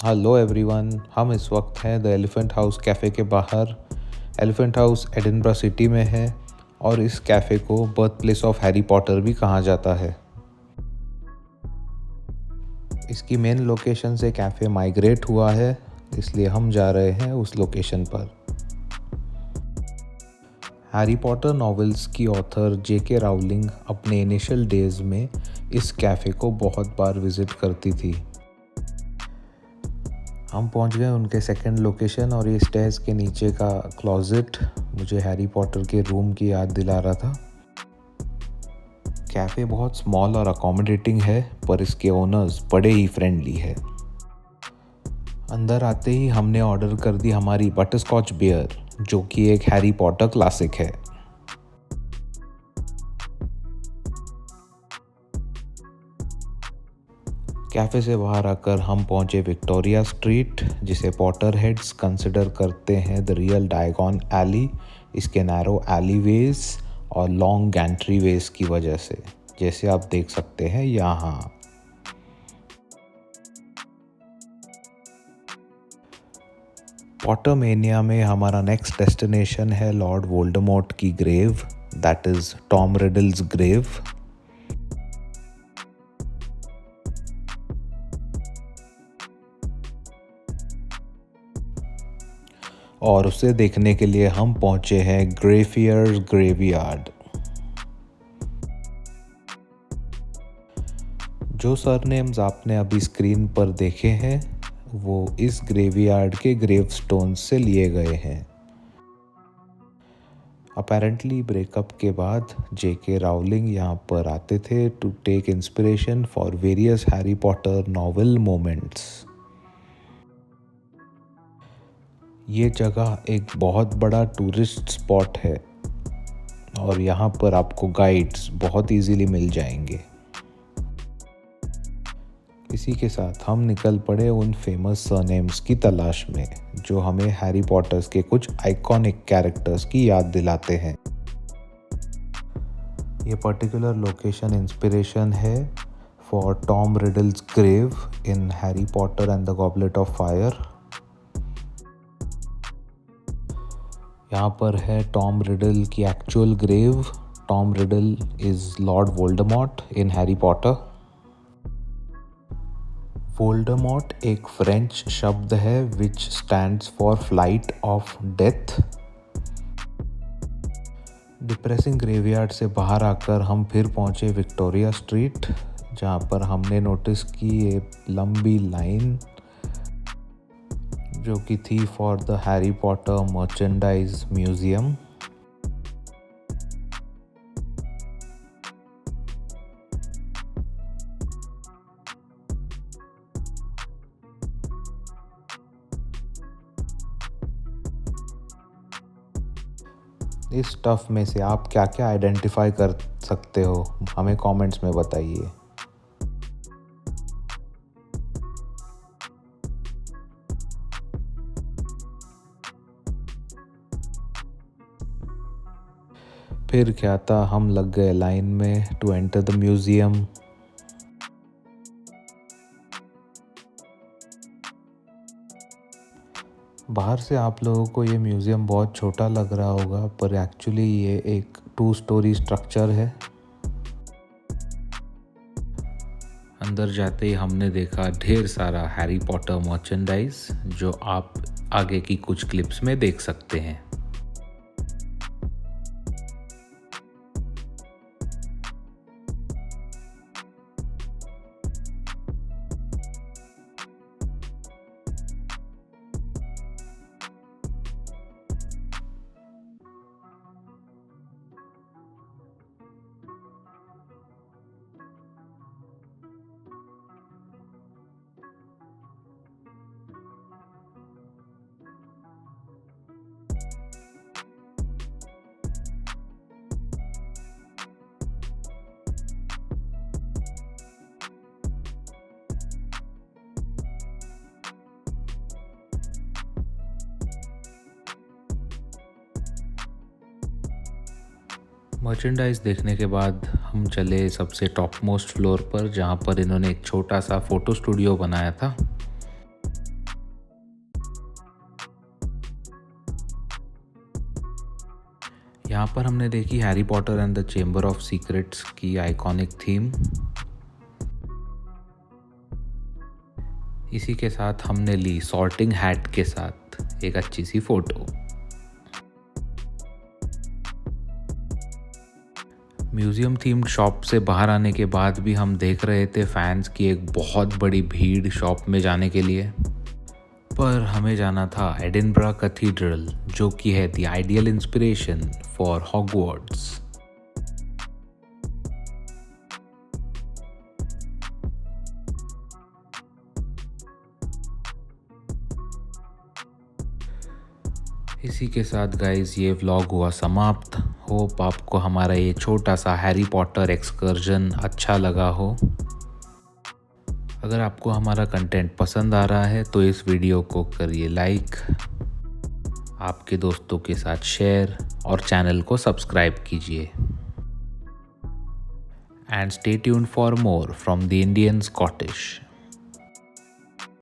Hello everyone, हम इस वक्त हैं द एलिफेंट हाउस कैफ़े के बाहर। एलिफेंट हाउस एडिनबरा सिटी में है और इस कैफ़े को birth place of Harry Potter भी कहा जाता है। इसकी मेन लोकेशन से कैफ़े माइग्रेट हुआ है, इसलिए हम जा रहे हैं उस लोकेशन पर। हैरी पॉटर नॉवेल्स की ऑथर J.K. राउलिंग अपने इनिशियल डेज में इस कैफ़े को बहुत बार विज़िट करती थी। हम पहुंच गए उनके सेकंड लोकेशन और ये स्टेयर्स के नीचे का क्लोजेट मुझे हैरी पॉटर के रूम की याद दिला रहा था। कैफ़े बहुत स्मॉल और अकोमोडेटिंग है, पर इसके ओनर्स बड़े ही फ्रेंडली है। अंदर आते ही हमने ऑर्डर कर दी हमारी बटरस्कॉच बियर, जो कि एक हैरी पॉटर क्लासिक है। कैफ़े से बाहर आकर हम पहुंचे विक्टोरिया स्ट्रीट, जिसे पॉटर हेड्स कंसिडर करते हैं द रियल डायगॉन एली, इसके नैरो एलीवेज और लॉन्ग गैंट्री वेज की वजह से, जैसे आप देख सकते हैं यहाँ। पॉटरमेनिया में हमारा नेक्स्ट डेस्टिनेशन है लॉर्ड वोल्डेमॉर्ट की grave, that is Tom Riddle's grave. और उसे देखने के लिए हम पहुंचे हैं ग्रेफियर्स ग्रेवयार्ड। जो सरनेम्स आपने अभी स्क्रीन पर देखे हैं वो इस ग्रेवयार्ड के ग्रेवस्टोन्स से लिए गए हैं। अपेरेंटली ब्रेकअप के बाद J.K. राउलिंग यहाँ पर आते थे to take inspiration for various Harry Potter novel moments. ये जगह एक बहुत बड़ा टूरिस्ट स्पॉट है और यहाँ पर आपको गाइड्स बहुत इजीली मिल जाएंगे। इसी के साथ हम निकल पड़े उन फेमस सरनेम्स की तलाश में जो हमें हैरी पॉटर्स के कुछ आइकॉनिक कैरेक्टर्स की याद दिलाते हैं। ये पर्टिकुलर लोकेशन इंस्पिरेशन है for Tom Riddle's grave in Harry Potter and the Goblet of Fire. यहाँ पर है टॉम रिडल की actual grave. Tom Riddle is Lord Voldemort in Harry Potter. Voldemort एक फ्रेंच शब्द है which stands for flight of death. Depressing graveyard से बाहर आकर हम फिर पहुंचे विक्टोरिया स्ट्रीट, जहां पर हमने नोटिस की एक लंबी लाइन जो कि थी for the Harry Potter merchandise museum. इस स्टफ में से आप क्या क्या आइडेंटिफाई कर सकते हो, हमें कमेंट्स में बताइए। फिर क्या था, हम लग गए लाइन में टू एंटर द म्यूजियम। बाहर से आप लोगों को ये म्यूज़ियम बहुत छोटा लग रहा होगा, पर एक्चुअली ये एक 2 स्टोरी स्ट्रक्चर है। अंदर जाते ही हमने देखा ढेर सारा हैरी पॉटर मर्चेंडाइज, जो आप आगे की कुछ क्लिप्स में देख सकते हैं। मर्चेंडाइज देखने के बाद हम चले सबसे टॉप मोस्ट फ्लोर पर, जहाँ पर इन्होंने एक छोटा सा फ़ोटो स्टूडियो बनाया था। यहाँ पर हमने देखी Harry Potter and the chamber of secrets की आइकॉनिक थीम। इसी के साथ हमने ली सॉर्टिंग हैट के साथ एक अच्छी सी फोटो। म्यूज़ियम थीम्ड शॉप से बाहर आने के बाद भी हम देख रहे थे फैंस की एक बहुत बड़ी भीड़ शॉप में जाने के लिए। पर हमें जाना था एडिनबरा कैथीड्रल, जो कि है the ideal inspiration for Hogwarts. इसी के साथ गाइस ये व्लॉग हुआ समाप्त। होप आपको हमारा ये छोटा सा हैरी पॉटर एक्सकर्जन अच्छा लगा हो। अगर आपको हमारा कंटेंट पसंद आ रहा है तो इस वीडियो को करिए लाइक, आपके दोस्तों के साथ शेयर और चैनल को सब्सक्राइब कीजिए। And stay tuned for more from the Indian Scottish.